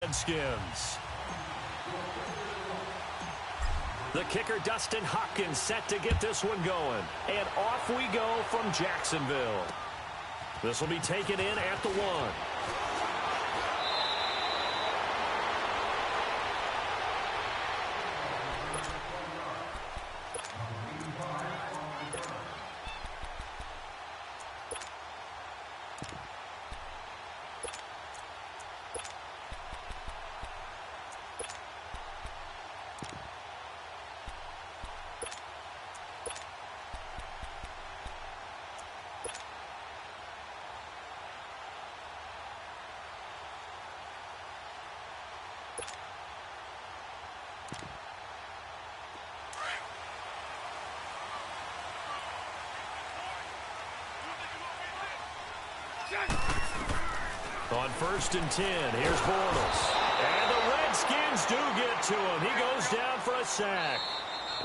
Redskins. The kicker, Dustin Hopkins, set to get this one going. And off we go from Jacksonville. This will be taken in at the 1. On 1st and 10, here's Bortles. And the Redskins do get to him. He goes down for a sack.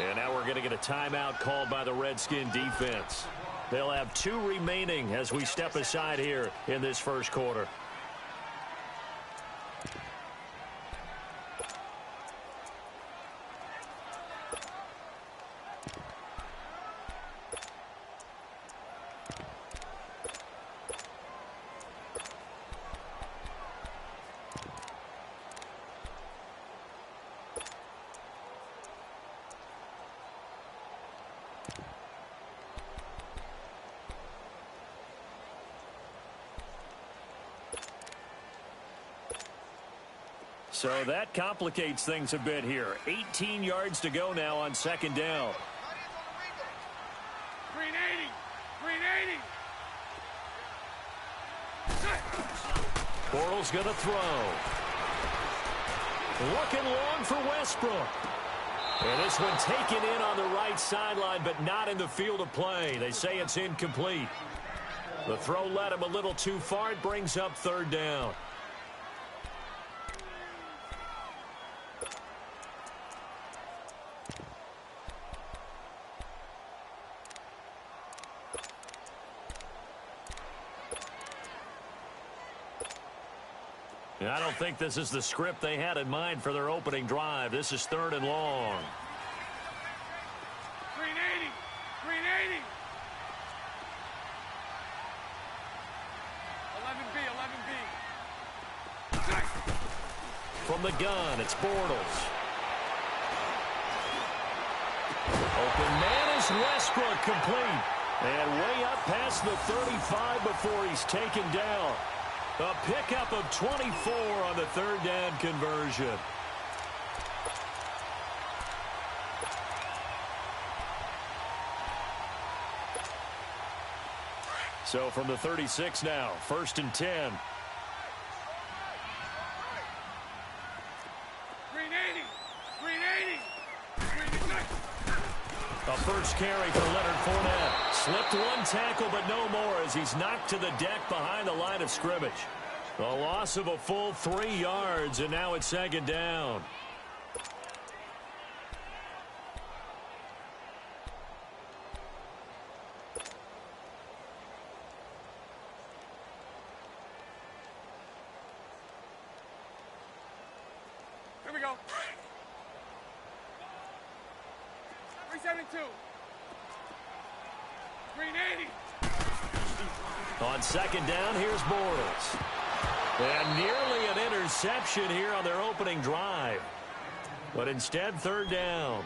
And now we're going to get a timeout called by the Redskin defense. They'll have 2 remaining as we step aside here in this first quarter. So that complicates things a bit here. 18 yards to go now on 2nd down. Green 80. Green 80. Bortles going to throw. Looking long for Westbrook. And this one taken in on the right sideline, but not in the field of play. They say it's incomplete. The throw led him a little too far. It brings up 3rd down. I don't think this is the script they had in mind for their opening drive. This is 3rd and long. Green 80. Green 80. 11B. 11B. From the gun, it's Bortles. Open man is Westbrook, complete. And way up past the 35 before he's taken down. A pickup of 24 on the 3rd down conversion. So from the 36 now, 1st and 10. Green 80. Green 80. Green 80. A first carry for Leonard Fournette. Slipped one tackle, but no more as he's knocked to the deck behind the line of scrimmage. A loss of a full 3 yards, and now it's 2nd down. Here we go. 372. Green 80. On 2nd down, here's Bortles. And nearly an interception here on their opening drive. But instead, 3rd down.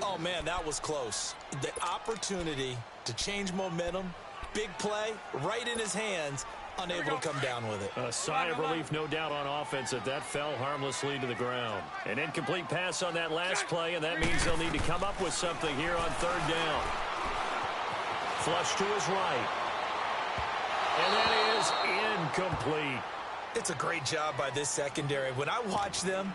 Oh, man, that was close. The opportunity to change momentum, big play, right in his hands, unable to come down with it. A sigh of relief, no doubt, on offense that fell harmlessly to the ground. An incomplete pass on that last play, and that means they'll need to come up with something here on 3rd down. Flush to his right. And that is incomplete. It's a great job by this secondary. When I watch them,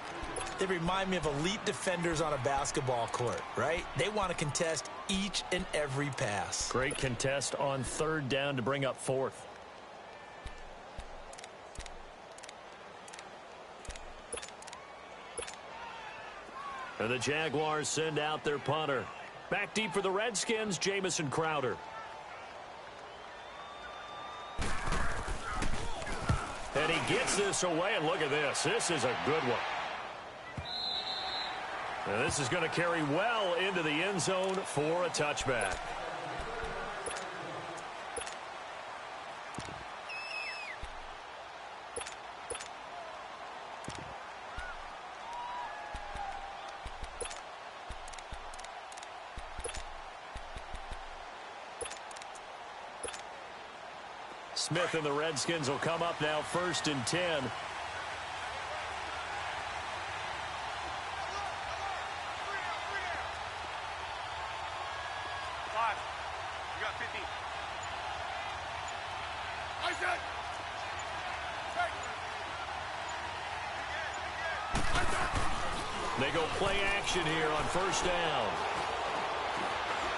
they remind me of elite defenders on a basketball court, right? They want to contest each and every pass. Great contest on 3rd down to bring up 4th. And the Jaguars send out their punter. Back deep for the Redskins, Jamison Crowder. And he he gets this away, and look at this. This is a good one. And this is going to carry well into the end zone for a touchback. Smith and the Redskins will come up now 1st and 10. They go play action here on 1st down.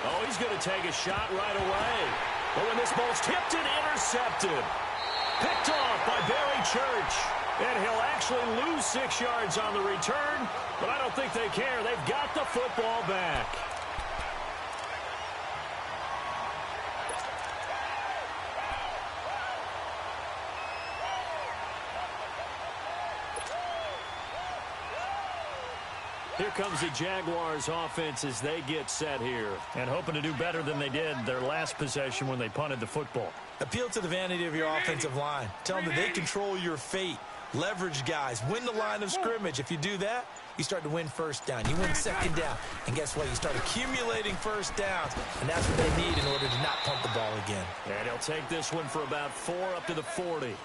Oh, he's going to take a shot right away. But when this ball's tipped and intercepted. Picked off by Barry Church. And he'll actually lose 6 yards on the return. But I don't think they care. They've got the football back. Here comes the Jaguars offense as they get set here. And hoping to do better than they did their last possession when they punted the football. Appeal to the vanity of your offensive line. Tell them that they control your fate. Leverage guys. Win the line of scrimmage. If you do that, you start to win 1st down. You win 2nd down. And guess what? You start accumulating 1st downs. And that's what they need in order to not punt the ball again. And he'll take this one for about 4 up to the 40.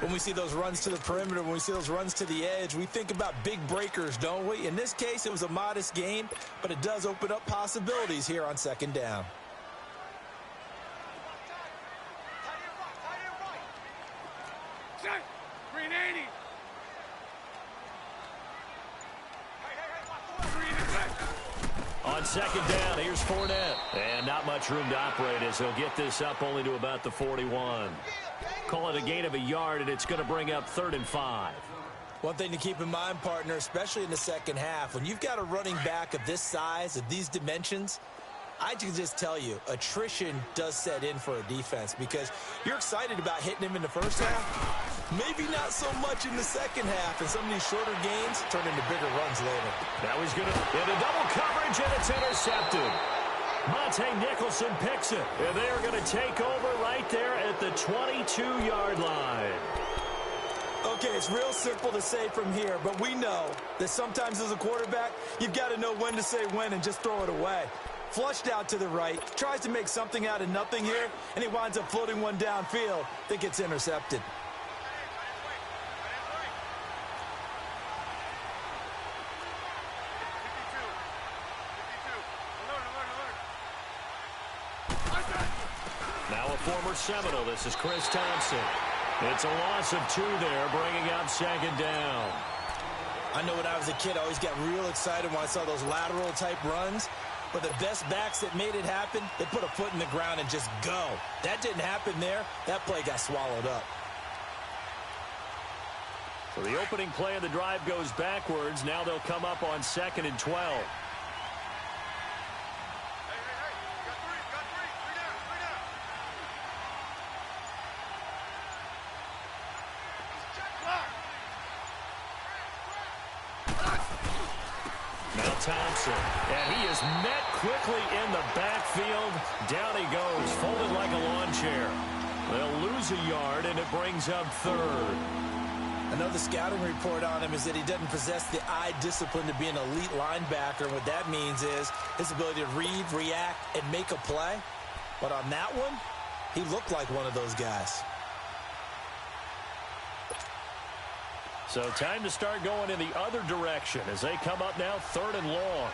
When we see those runs to the perimeter, when we see those runs to the edge, we think about big breakers, don't we? In this case, it was a modest gain, but it does open up possibilities here on 2nd down. Green 80. On 2nd down, here's Fournette. And not much room to operate as he'll get this up only to about the 41. Call it a gain of a yard, and it's going to bring up 3rd and 5. One thing to keep in mind, partner, especially in the second half, when you've got a running back of this size, of these dimensions, I can just tell you, attrition does set in for a defense because you're excited about hitting him in the first half. Maybe not so much in the second half, and some of these shorter gains turn into bigger runs later. Now he's going to get a double coverage, and it's intercepted. Monte Nicholson picks it, and they are going to take over right there at the 22-yard line. Okay, it's real simple to say from here, but we know that sometimes as a quarterback, you've got to know when to say when and just throw it away. Flushed out to the right, tries to make something out of nothing here, and he winds up floating one downfield that gets intercepted. Now a former Seminole, this is Chris Thompson. It's a loss of 2 there, bringing up 2nd down. I know when I was a kid, I always got real excited when I saw those lateral-type runs. But the best backs that made it happen, they put a foot in the ground and just go. That didn't happen there. That play got swallowed up. So the opening play of the drive goes backwards. Now they'll come up on 2nd and 12. Thompson, and he is met quickly in the backfield. Down he goes, folded like a lawn chair. They'll lose a yard, and it brings up 3rd. Another scouting report on him is that he doesn't possess the eye discipline to be an elite linebacker. And what that means is his ability to read, react, and make a play. But on that one, he looked like one of those guys. So time to start going in the other direction as they come up now 3rd and long.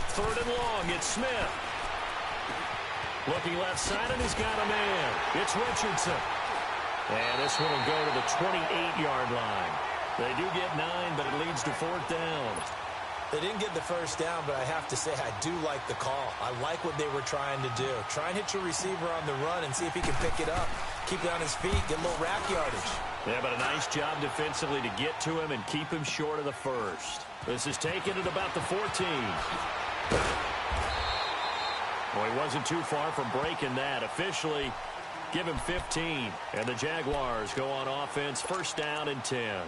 Third and long, it's Smith. Looking left side, and he's got a man. It's Richardson. And this one will go to the 28-yard line. They do get 9, but it leads to 4th down. They didn't get the first down, but I have to say I do like the call. I like what they were trying to do. Try and hit your receiver on the run and see if he can pick it up. Keep it on his feet, get a little rack yardage. Yeah, but a nice job defensively to get to him and keep him short of the first. This is taken at about the 14. Well, he wasn't too far from breaking that. Officially, give him 15. And the Jaguars go on offense, first down and 10.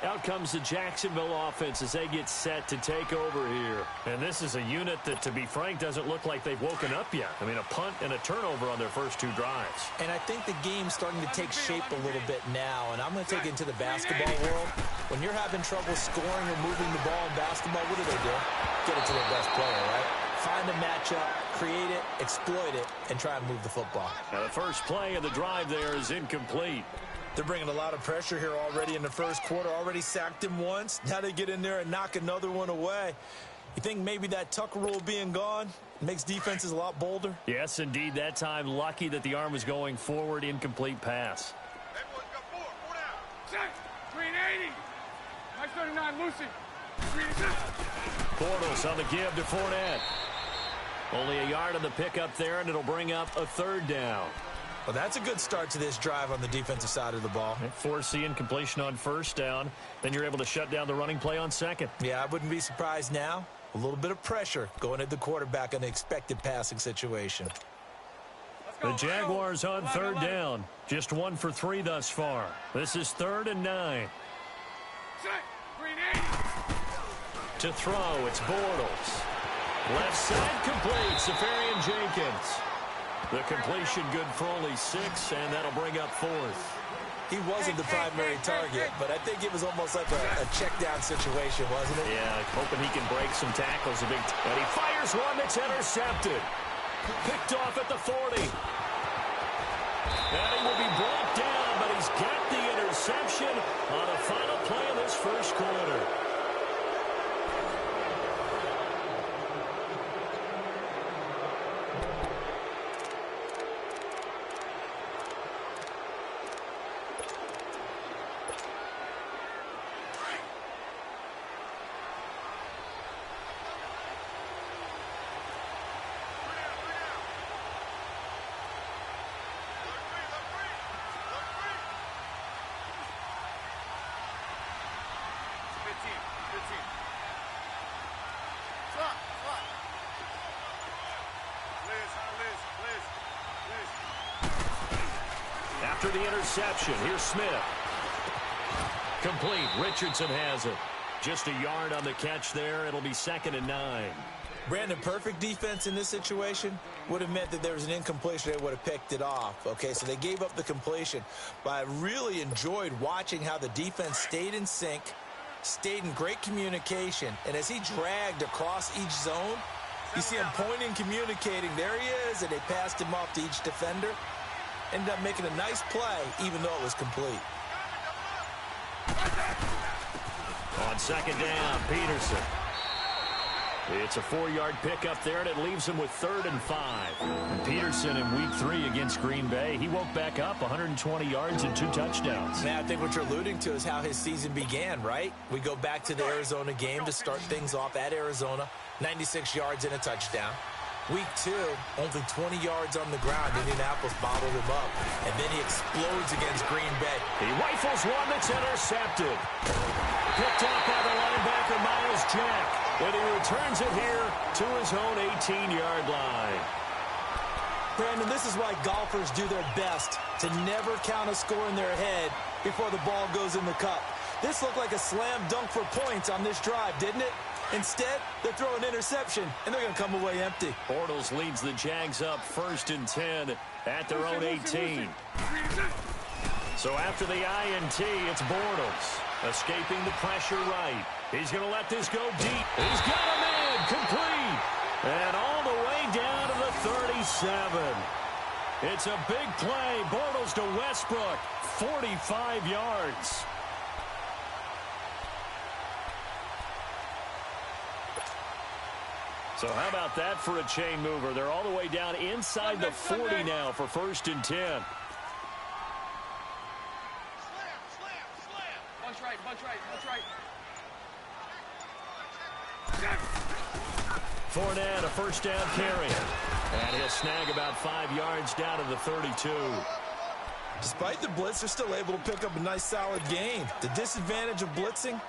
Out comes the Jacksonville offense as they get set to take over here. And this is a unit that, to be frank, doesn't look like they've woken up yet. I mean, a punt and a turnover on their first two drives. And I think the game's starting to take shape a little bit now. And I'm going to take it into the basketball world. When you're having trouble scoring or moving the ball in basketball, what do? Get it to their best player, right? Find a matchup, create it, exploit it, and try and move the football. Now, the first play of the drive there is incomplete. They're bringing a lot of pressure here already in the first quarter. Already sacked him once. Now they get in there and knock another one away. You think maybe that Tucker rule being gone makes defenses a lot bolder? Yes, indeed. That time, lucky that the arm was going forward. Incomplete pass. Everyone's got four down. Set. Green 80. Nice 39, Lucy. Green set. Bortles on the give to Fournette. Only a yard on the pickup there, and it'll bring up a third down. Well, that's a good start to this drive on the defensive side of the ball. Force the incompletion on first down. Then you're able to shut down the running play on second. Yeah, I wouldn't be surprised now. A little bit of pressure going at the quarterback in the expected passing situation. The Jaguars on third down. Just 1 for 3 thus far. This is 3rd and 9. Set. Green 80. To throw, it's Bortles. Left side complete, Safarian Jenkins. The completion good for only 6, and that'll bring up 4th. He wasn't the primary target, but I think it was almost like a check-down situation, wasn't it? Yeah, hoping he can break some tackles. And he fires one that's intercepted. Picked off at the 40. And he will be brought down, but he's got the interception on the final play of this first quarter. After the interception, here's Smith. Complete. Richardson has it. Just a yard on the catch there. It'll be 2nd and 9. Brandon, perfect defense in this situation would have meant that there was an incompletion. They would have picked it off. Okay, so they gave up the completion. But I really enjoyed watching how the defense stayed in sync, stayed in great communication. And as he dragged across each zone, you see him pointing, communicating. There he is, and they passed him off to each defender. Ended up making a nice play, even though it was complete. On 2nd down, Peterson. It's a 4-yard pickup there, and it leaves him with 3rd and 5. And Peterson in Week 3 against Green Bay, he woke back up 120 yards and 2 touchdowns. Now, I think what you're alluding to is how his season began, right? We go back to the Arizona game to start things off at Arizona. 96 yards and a touchdown. Week 2, only 20 yards on the ground. Indianapolis bottled him up. And then he explodes against Green Bay. He rifles one that's intercepted. Picked off by the linebacker, Miles Jack. And he returns it here to his own 18-yard line. Brandon, this is why golfers do their best to never count a score in their head before the ball goes in the cup. This looked like a slam dunk for points on this drive, didn't it? Instead, they throw an interception, and they're going to come away empty. Bortles leads the Jags up 1st and 10 at their own 18. So after the INT, it's Bortles escaping the pressure right. He's going to let this go deep. He's got a man complete. And all the way down to the 37. It's a big play. Bortles to Westbrook, 45 yards. So how about that for a chain mover? They're all the way down inside the 40 now for 1st and 10. Slam. Bunch right. Fournette, a 1st down carry. And he'll snag about 5 yards down to the 32. Despite the blitz, they're still able to pick up a nice solid gain. The disadvantage of blitzing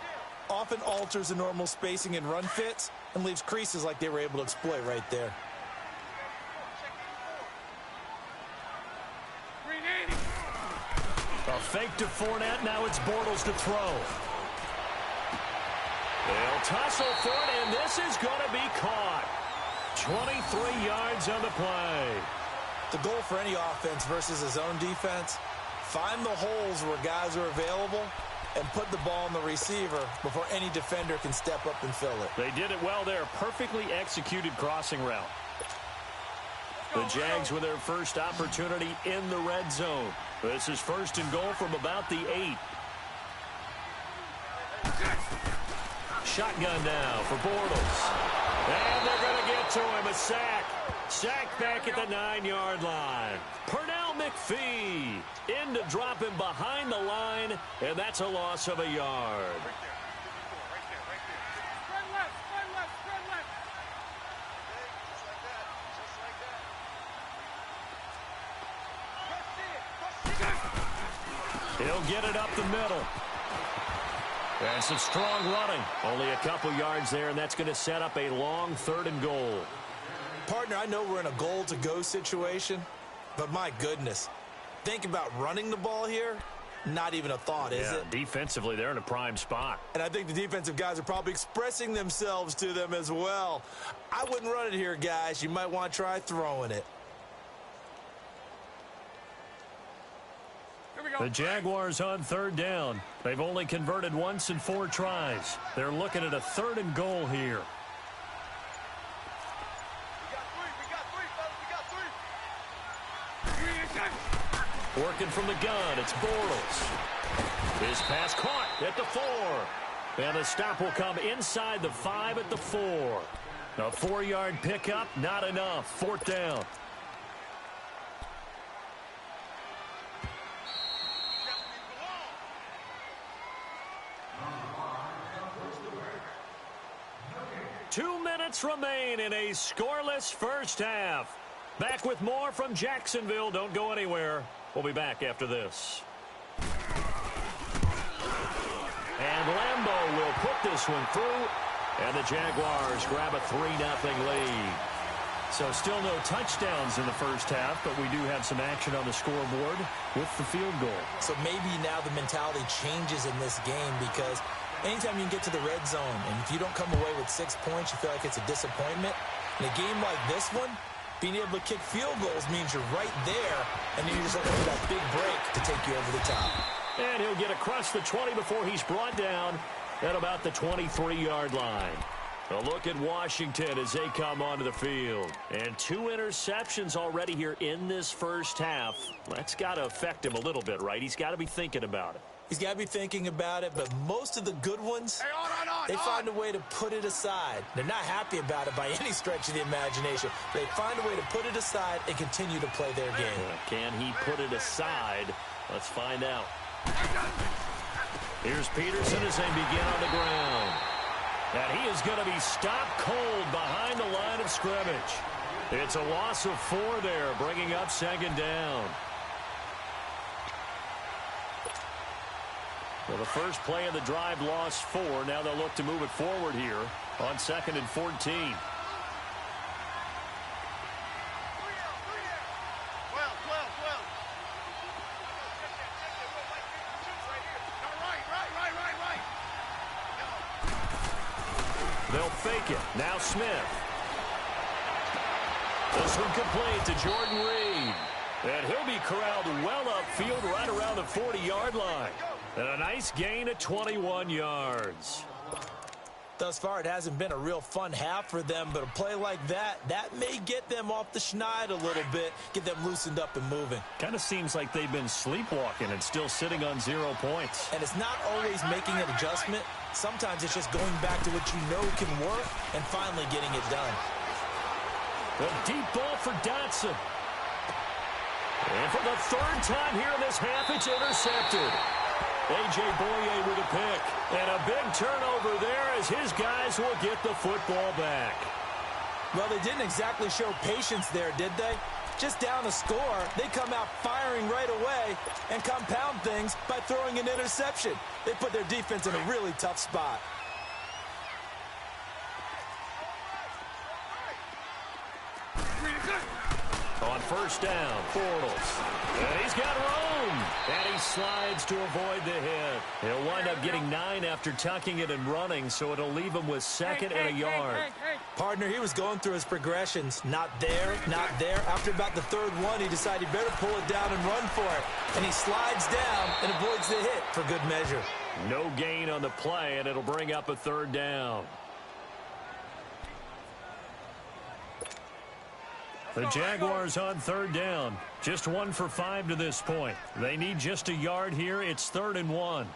often alters the normal spacing and run fits and leaves creases like they were able to exploit right there. A fake to Fournette. Now it's Bortles to throw. They'll tussle for it, and this is going to be caught. 23 yards on the play. The goal for any offense versus a zone defense, find the holes where guys are available and put the ball on the receiver before any defender can step up and fill it. They did it well there. Perfectly executed crossing route. The Jags with their first opportunity in the red zone. This is 1st and goal from about the 8. Shotgun now for Bortles. And they're going to get to him. A sack. Sack back at the 9-yard line. Pernell McPhee in to drop him behind the line, and that's a loss of a yard. He'll get it up the middle. And some strong running. Only a couple yards there, and that's going to set up a long 3rd and goal. Partner, I know we're in a goal-to-go situation, but my goodness, think about running the ball here. Not even a thought, is it? Defensively, they're in a prime spot. And I think the defensive guys are probably expressing themselves to them as well. I wouldn't run it here, guys. You might want to try throwing it. The Jaguars on 3rd down. They've only converted once in 4 tries. They're looking at a 3rd and goal here. Working from the gun, it's Bortles. His pass caught at the 4. And the stop will come inside the 5 at the 4. A 4-yard pickup, not enough. 4th down. Two minutes remain in a scoreless first half. Back with more from Jacksonville. Don't go anywhere. We'll be back after this. And Lambeau will put this one through. And the Jaguars grab a 3-0 lead. So still no touchdowns in the first half, but we do have some action on the scoreboard with the field goal. So maybe now the mentality changes in this game because anytime you can get to the red zone, and if you don't come away with 6 points, you feel like it's a disappointment. In a game like this one, being able to kick field goals means you're right there, and then you're just looking for that big break to take you over the top. And he'll get across the 20 before he's brought down at about the 23-yard line. A look at Washington as they come onto the field. And 2 interceptions already here in this first half. That's got to affect him a little bit, right? He's got to be thinking about it. He's got to be thinking about it, but most of the good ones, they find a way to put it aside. They're not happy about it by any stretch of the imagination. They find a way to put it aside and continue to play their game. Can he put it aside? Let's find out. Here's Peterson as they begin on the ground. And he is going to be stopped cold behind the line of scrimmage. It's a loss of 4 there, bringing up 2nd down. Well, the first play of the drive lost 4. Now they'll look to move it forward here on 2nd and 14. They'll fake it. Now Smith. This one complete to Jordan Reed. And he'll be corralled well upfield right around the 40-yard line. And a nice gain of 21 yards. Thus far, it hasn't been a real fun half for them, but a play like that may get them off the schneid a little bit, get them loosened up and moving. Kind of seems like they've been sleepwalking and still sitting on 0 points. And it's not always making an adjustment. Sometimes it's just going back to what you know can work and finally getting it done. A deep ball for Dotson. And for the 3rd time here in this half, it's intercepted. A.J. Boye with a pick. And a big turnover there as his guys will get the football back. Well, they didn't exactly show patience there, did they? just down a score, they come out firing right away and compound things by throwing an interception. They put their defense in a really tough spot. On first down, Bortles. And he's got room. And he slides to avoid the hit. He'll wind up getting 9 after tucking it and running, so it'll leave him with second and a yard. Partner, he was going through his progressions. Not there, not there. After about the third one, he decided he better pull it down and run for it. And he slides down and avoids the hit for good measure. No gain on the play, and it'll bring up a third down. The Jaguars on third down. Just 1 for 5 to this point. They need just a yard here. It's 3rd and 1.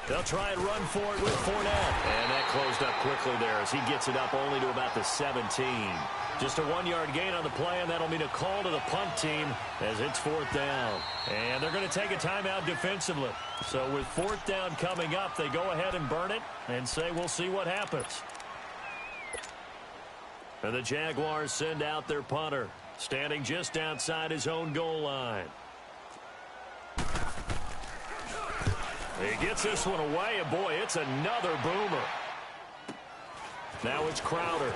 They'll try and run for it with Fournette. And that closed up quickly there as he gets it up only to about the 17. Just a 1-yard gain on the play, and that'll mean a call to the punt team as it's 4th down. And they're going to take a timeout defensively. So with 4th down coming up, they go ahead and burn it and say we'll see what happens. And the Jaguars send out their punter, standing just outside his own goal line. He gets this one away, and boy, it's another boomer. Now it's Crowder.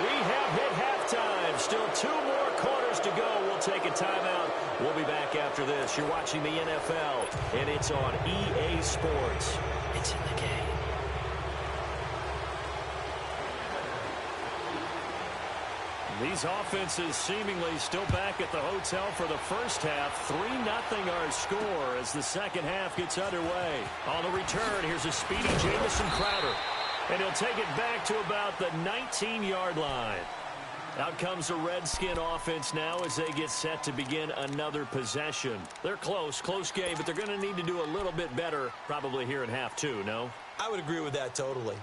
We have hit halftime. Still 2 more quarters to go. We'll take a timeout. We'll be back after this. You're watching the NFL, and it's on EA Sports. It's in the game. These offenses seemingly still back at the hotel for the first half. 3-0 our score as the second half gets underway. On the return, here's a speedy Jamison Crowder. And he'll take it back to about the 19-yard line. Out comes the Redskin offense now as they get set to begin another possession. They're close game, but they're going to need to do a little bit better probably here in half 2, no? I would agree with that totally.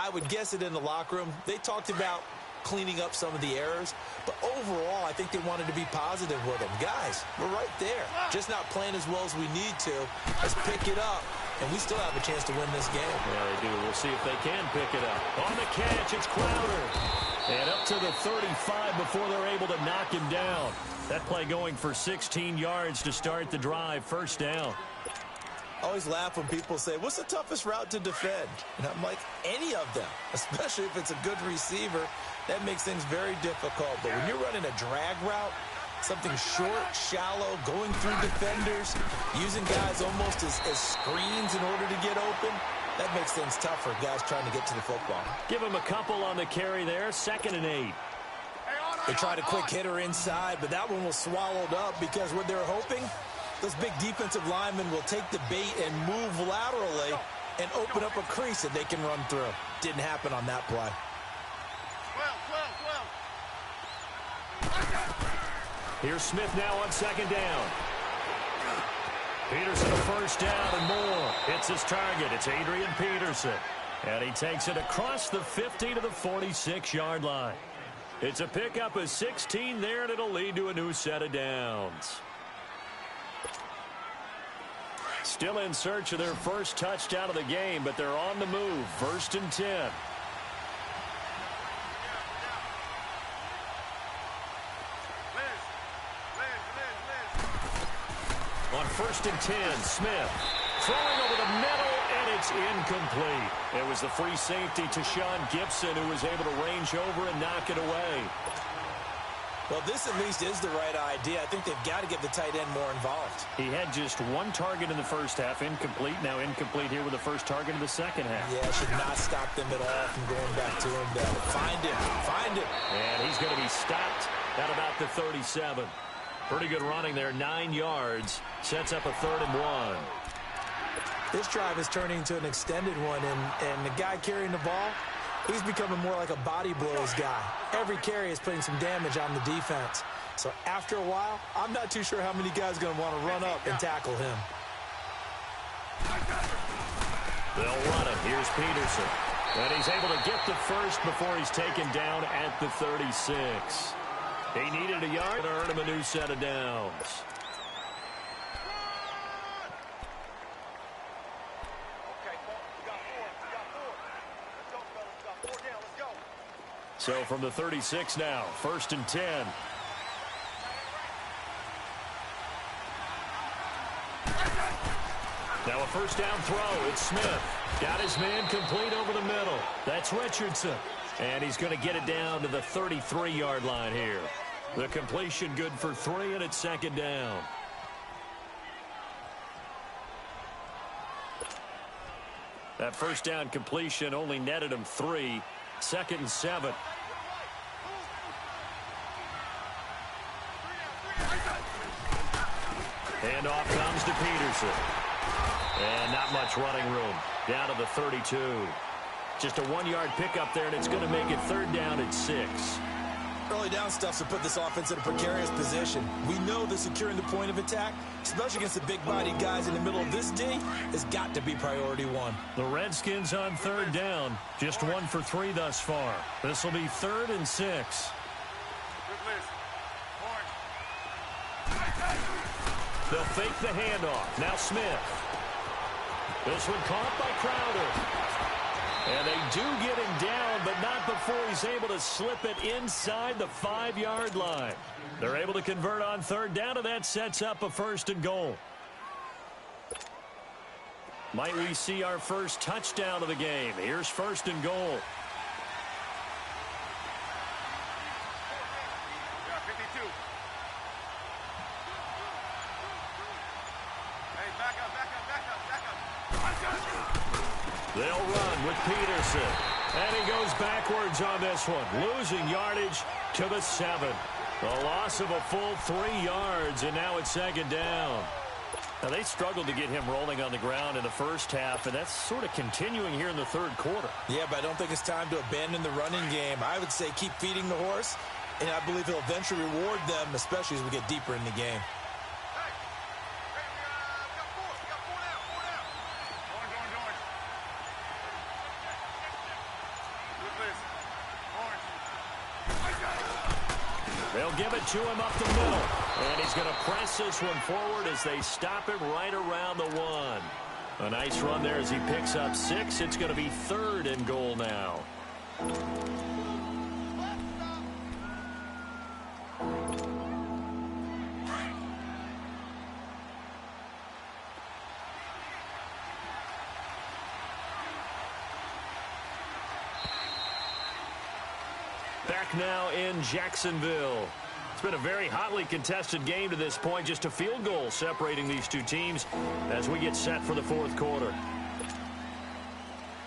I would guess it in the locker room. They talked about cleaning up some of the errors, but overall I think they wanted to be positive with them. Guys, we're right there, just not playing as well as we need to. Let's pick it up, and we still have a chance to win this game. Yeah, they do. We'll see if they can pick it up. On the catch, it's Crowder, and up to the 35 before they're able to knock him down. That play going for 16 yards to start the drive. First down. I always laugh when people say, what's the toughest route to defend? And I'm like, any of them, especially if it's a good receiver. That makes things very difficult. But when you're running a drag route, something short, shallow, going through defenders, using guys almost as screens in order to get open, that makes things tough for guys trying to get to the football. Give him a couple on the carry there, 2nd and 8. They tried a quick hitter inside, but that one was swallowed up because what they're hoping, those big defensive linemen will take the bait and move laterally and open up a crease that they can run through. Didn't happen on that play. Here's Smith now on 2nd down. Peterson a first down and more. It's his target. It's Adrian Peterson. And he takes it across the 50 to the 46-yard line. It's a pickup of 16 there, and it'll lead to a new set of downs. Still in search of their first touchdown of the game, but they're on the move. 1st and 10. On 1st and 10, Smith throwing over the middle, and it's incomplete. It was the free safety to Sean Gibson who was able to range over and knock it away. Well, this at least is the right idea. I think they've got to get the tight end more involved. He had just 1 target in the first half, incomplete. Now incomplete here with the first target in the second half. Yeah, should not stop them at all from going back to him. Find him. And he's going to be stopped at about the 37. Pretty good running there, 9 yards. Sets up a 3rd and 1. This drive is turning into an extended one, and the guy carrying the ball, he's becoming more like a body blows guy. Every carry is putting some damage on the defense. So after a while, I'm not too sure how many guys are going to want to run up and tackle him. They'll run him. Here's Peterson. And he's able to get the first before he's taken down at the 36. He needed a yard to earn him a new set of downs. So from the 36 now, 1st and 10. Now a first down throw. It's Smith. Got his man complete over the middle. That's Richardson. And he's going to get it down to the 33-yard line here. The completion good for 3, and it's 2nd down. That first down completion only netted him 3. 2nd and 7. Handoff comes to Peterson. And not much running room. Down to the 32. Just a 1-yard pickup there, and it's going to make it 3rd down at 6. Early down stuff to put this offense in a precarious position. We know that securing the point of attack, especially against the big-bodied guys in the middle of this D, has got to be priority 1. The Redskins on 3rd down. Just 1 for 3 thus far. This will be 3rd and 6. They'll fake the handoff. Now Smith. This one caught by Crowder. And they do get him down, but not before he's able to slip it inside the 5-yard line. They're able to convert on 3rd down, and that sets up a 1st and goal. Might we see our first touchdown of the game? Here's 1st and goal. They'll run with Peterson. And he goes backwards on this one. Losing yardage to the 7. A loss of a full 3 yards, and now it's 2nd down. Now, they struggled to get him rolling on the ground in the first half, and that's sort of continuing here in the 3rd quarter. Yeah, but I don't think it's time to abandon the running game. I would say keep feeding the horse, and I believe he'll eventually reward them, especially as we get deeper in the game. They'll give it to him up the middle. And he's going to press this one forward as they stop him right around the 1. A nice run there as he picks up 6. It's going to be 3rd and goal now. Back now in Jacksonville. It's been a very hotly contested game to this point. Just a field goal separating these two teams as we get set for the 4th quarter.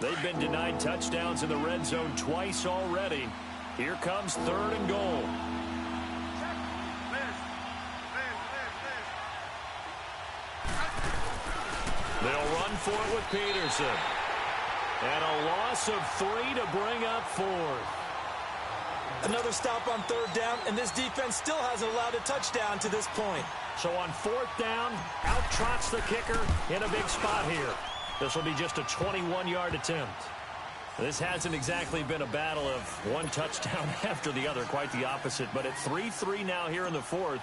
They've been denied touchdowns in the red zone twice already. Here comes 3rd and goal. They'll run for it with Peterson. And a loss of 3 to bring up 4th. Another stop on 3rd down, and this defense still hasn't allowed a touchdown to this point. So on 4th down, out trots the kicker in a big spot here. This will be just a 21-yard attempt. This hasn't exactly been a battle of one touchdown after the other, quite the opposite. But at 3-3 now here in the 4th,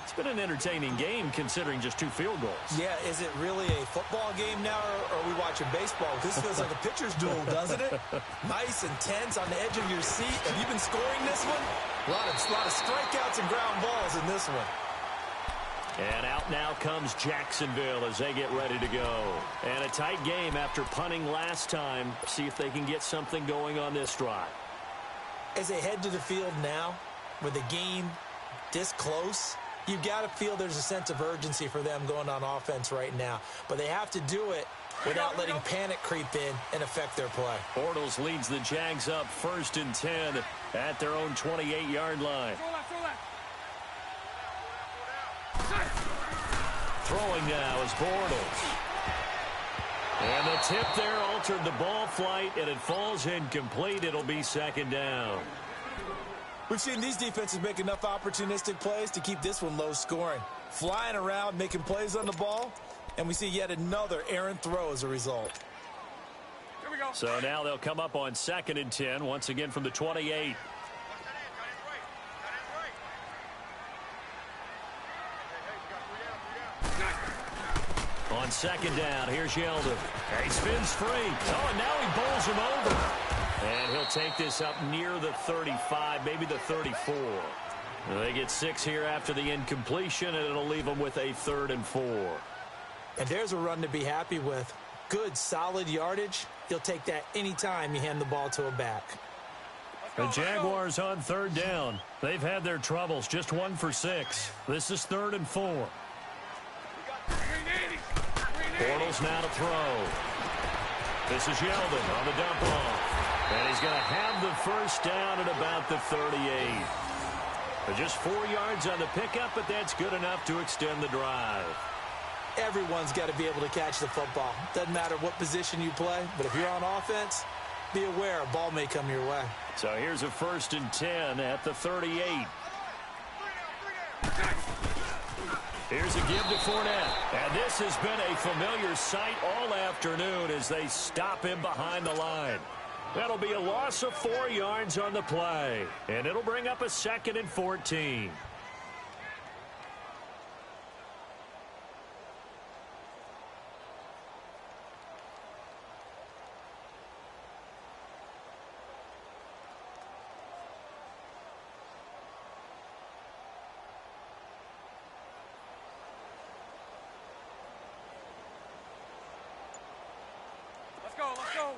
it's been an entertaining game considering just 2 field goals. Yeah, is it really a football game now, or are we watching baseball? This feels like a pitcher's duel, doesn't it? Nice and tense on the edge of your seat. Have you been scoring this one? A lot of strikeouts and ground balls in this one. And out now comes Jacksonville as they get ready to go. And a tight game after punting last time. See if they can get something going on this drive. As they head to the field now, with the game this close, you've got to feel there's a sense of urgency for them going on offense right now. But they have to do it without letting panic creep in and affect their play. Bortles leads the Jags up 1st and 10 at their own 28-yard line. Throwing now is Bortles. And the tip there altered the ball flight, and it falls incomplete. It'll be 2nd down. We've seen these defenses make enough opportunistic plays to keep this one low scoring. Flying around, making plays on the ball, and we see yet another errant throw as a result. Here we go. So now they'll come up on 2nd and 10, once again from the 28. On 2nd down, here's Yeldon. He spins free. Oh, and now he bowls him over. And he'll take this up near the 35, maybe the 34. They get 6 here after the incompletion, and it'll leave them with a 3rd and 4. And there's a run to be happy with. Good, solid yardage. He'll take that anytime you hand the ball to a back. The Jaguars on 3rd down. They've had their troubles, just 1 for 6. This is 3rd and 4. Bortles now to throw. This is Yeldon on the dump off. And he's going to have the first down at about the 38. Just 4 yards on the pickup, but that's good enough to extend the drive. Everyone's got to be able to catch the football. Doesn't matter what position you play, but if you're on offense, be aware a ball may come your way. So here's a 1st and 10 at the 38. Here's a give to Fournette. And this has been a familiar sight all afternoon as they stop him behind the line. That'll be a loss of 4 yards on the play. And it'll bring up a 2nd and 14. Let's go, let's go.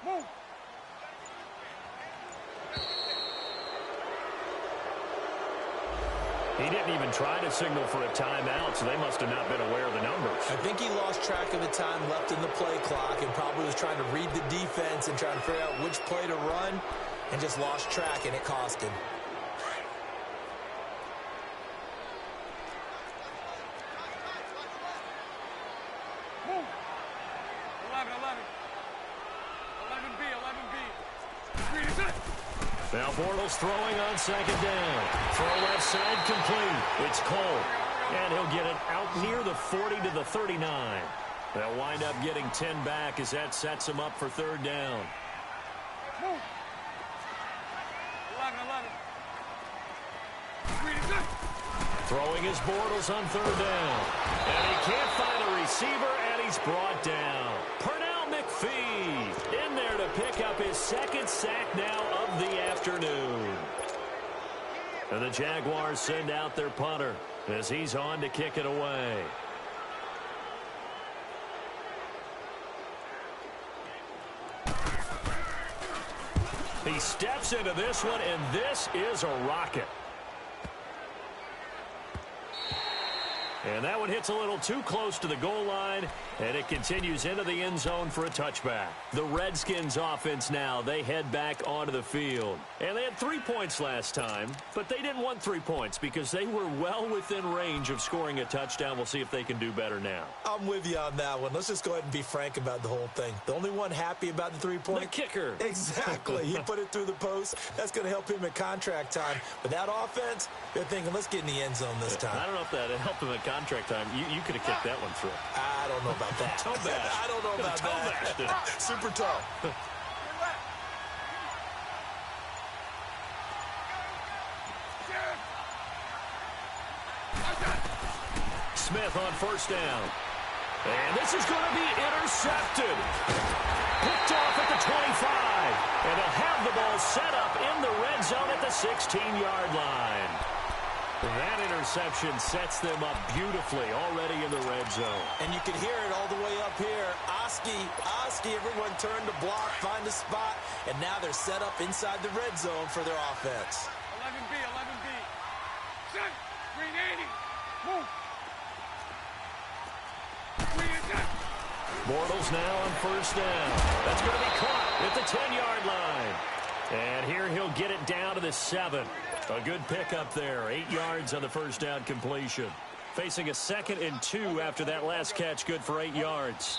Move. He didn't even try to signal for a timeout, so they must have not been aware of the numbers. I think he lost track of the time left in the play clock and probably was trying to read the defense and trying to figure out which play to run and just lost track, and it cost him. Move. 11, 11. 11B, 11B. Screen is it. Now Bortles throwing on 2nd down. Throw left side complete. It's Cole. And he'll get it out near the 40 to the 39. They'll wind up getting 10 back as that sets them up for 3rd down. Move. 11, 11. Screen is it. Throwing his Bortles on 3rd down. And he can't find a receiver, and he's brought down. Pernell McPhee in there to pick up his 2nd sack now of the afternoon. And the Jaguars send out their punter as he's on to kick it away. He steps into this one, and this is a rocket. And that one hits a little too close to the goal line, and it continues into the end zone for a touchback. The Redskins offense now, they head back onto the field. And they had 3 points last time, but they didn't want 3 points because they were well within range of scoring a touchdown. We'll see if they can do better now. I'm with you on that one. Let's just go ahead and be frank about the whole thing. The only one happy about the 3-point? The kicker. Exactly. He put it through the post. That's going to help him at contract time. But that offense, they're thinking, let's get in the end zone this time. I don't know if that helped him at contract time. You could have kicked that one through. I don't know about that. Toe bash. I don't know about that. Super toe. Smith on 1st down. And this is going to be intercepted. Picked off at the 25. And they'll have the ball set up in the red zone at the 16-yard line. That interception sets them up beautifully already in the red zone. And you can hear it all the way up here. Oski, everyone turned to block, find a spot, and now they're set up inside the red zone for their offense. 11B, 11B. Set. Green 80. Move. Green is set. Bortles now on 1st down. That's going to be caught at the 10-yard line. And here he'll get it down to the 7. A good pickup there. 8 yards on the 1st down completion. Facing a 2nd and 2 after that last catch. Good for 8 yards.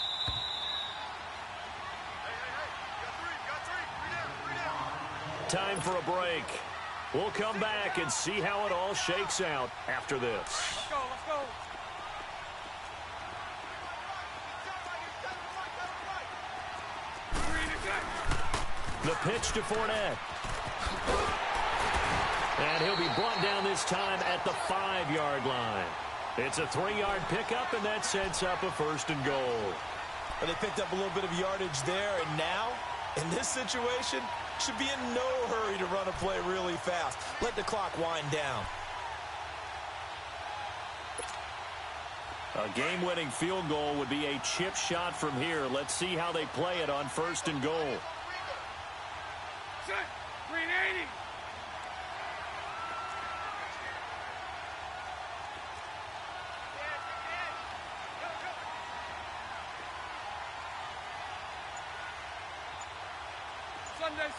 Time for a break. We'll come back and see how it all shakes out after this. Let's go, let's go. Green is set. The pitch to Fournette. And he'll be brought down this time at the 5-yard line. It's a 3-yard pickup, and that sets up a 1st and goal. But they picked up a little bit of yardage there, and now, in this situation, should be in no hurry to run a play really fast. Let the clock wind down. A game-winning field goal would be a chip shot from here. Let's see how they play it on 1st and goal. Set. 380.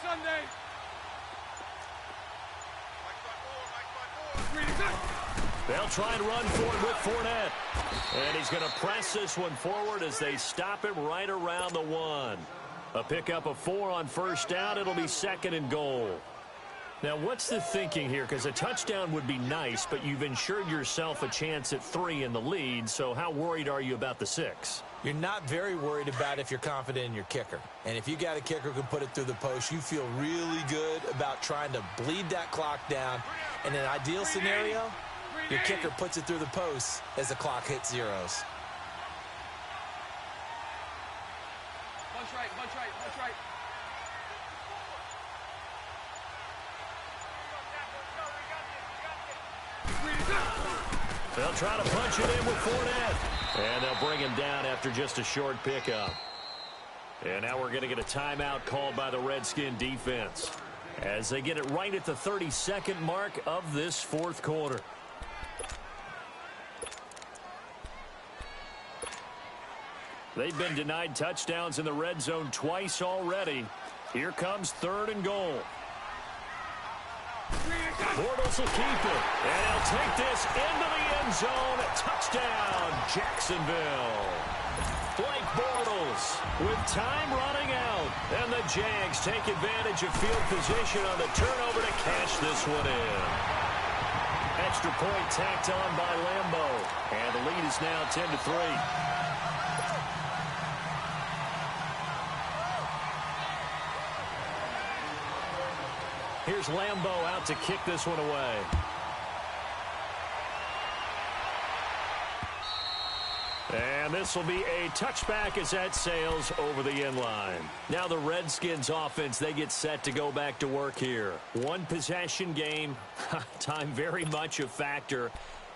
Sunday. They'll try and run for it with Fournette. And he's going to press this one forward as they stop him right around the 1. A pickup of 4 on 1st down. It'll be 2nd and goal. Now, what's the thinking here? Because a touchdown would be nice, but you've ensured yourself a chance at 3 in the lead. So how worried are you about the 6? You're not very worried about if you're confident in your kicker. And if you got a kicker who can put it through the post, you feel really good about trying to bleed that clock down. In an ideal scenario, your kicker puts it through the post as the clock hits zeros. Bunch right. They'll try to punch it in with Fournette. And they'll bring him down after just a short pickup. And now we're going to get a timeout called by the Redskin defense as they get it right at the 32nd mark of this 4th quarter. They've been denied touchdowns in the red zone twice already. Here comes 3rd and goal. Bortles will keep it. And he'll take this into the end zone. Touchdown, Jacksonville. Blake Bortles with time running out. And the Jags take advantage of field position on the turnover to cash this one in. Extra point tacked on by Lambo. And the lead is now 10-3. Here's Lambo out to kick this one away. And this will be a touchback as that sails over the end line. Now the Redskins offense, they get set to go back to work here. 1 possession game, time very much a factor.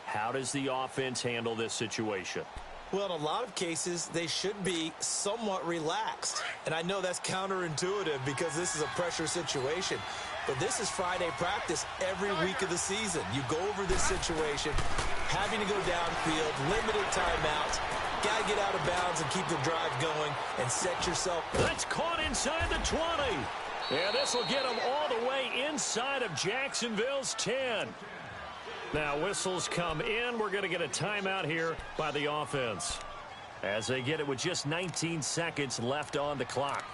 How does the offense handle this situation? Well, in a lot of cases, they should be somewhat relaxed. And I know that's counterintuitive because this is a pressure situation. But this is Friday practice every week of the season. You go over this situation, having to go downfield, limited timeouts, got to get out of bounds and keep the drive going and set yourself. That's caught inside the 20. And this will get them all the way inside of Jacksonville's 10. Now whistles come in. We're going to get a timeout here by the offense as they get it with just 19 seconds left on the clock.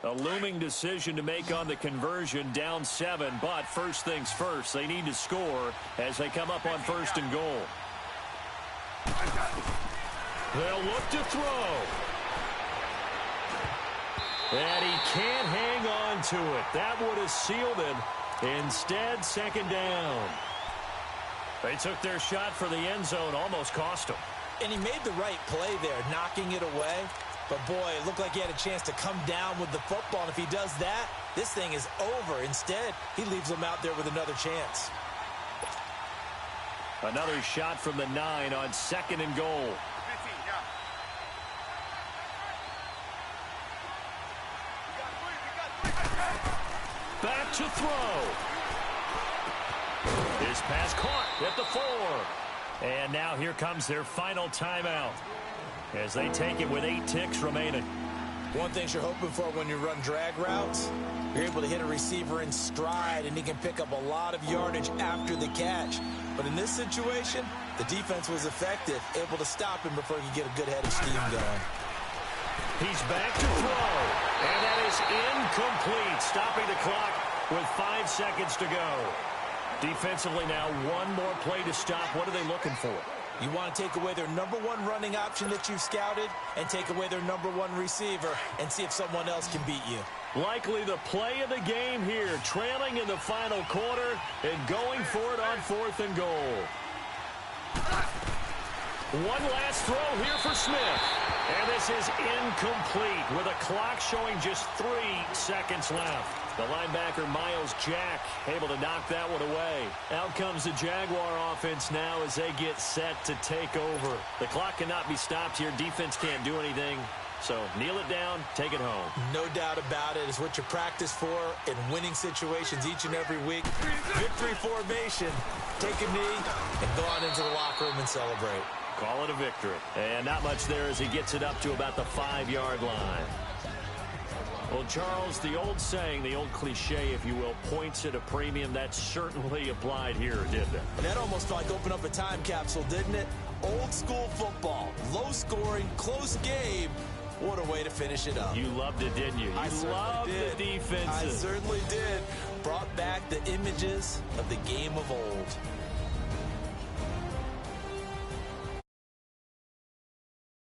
A looming decision to make on the conversion, down 7, but first things first, they need to score as they come up on 1st and goal. They'll look to throw. And he can't hang on to it. That would have sealed it. Instead, 2nd down. They took their shot for the end zone, almost cost them. And he made the right play there, knocking it away. But, boy, it looked like he had a chance to come down with the football. And if he does that, this thing is over. Instead, he leaves them out there with another chance. Another shot from the 9 on 2nd and goal. Back to throw. His pass caught at the 4. And now here comes their final timeout as they take it with 8 ticks remaining. One thing you're hoping for when you run drag routes, you're able to hit a receiver in stride, and he can pick up a lot of yardage after the catch. But in this situation, the defense was effective, able to stop him before he could get a good head of steam going. He's back to throw. And that is incomplete, stopping the clock with 5 seconds to go. Defensively now, one more play to stop. What are they looking for? You want to take away their number one running option that you've scouted and take away their number one receiver and see if someone else can beat you. Likely the play of the game here, trailing in the final quarter and going for it on 4th and goal. One last throw here for Smith. And this is incomplete with a clock showing just 3 seconds left. The linebacker, Miles Jack, able to knock that one away. Out comes the Jaguar offense now as they get set to take over. The clock cannot be stopped here. Defense can't do anything. So kneel it down, take it home. No doubt about it. It's what you practice for in winning situations each and every week. Victory formation. Take a knee and go on into the locker room and celebrate. Call it a victory. And not much there as he gets it up to about the 5-yard line. Well, Charles, the old saying, the old cliche, if you will, points at a premium, that certainly applied here, didn't it? That almost felt like opened up a time capsule, didn't it? Old school football. Low scoring, close game. What a way to finish it up. You loved it, didn't you? You loved the defenses. I certainly did. Brought back the images of the game of old.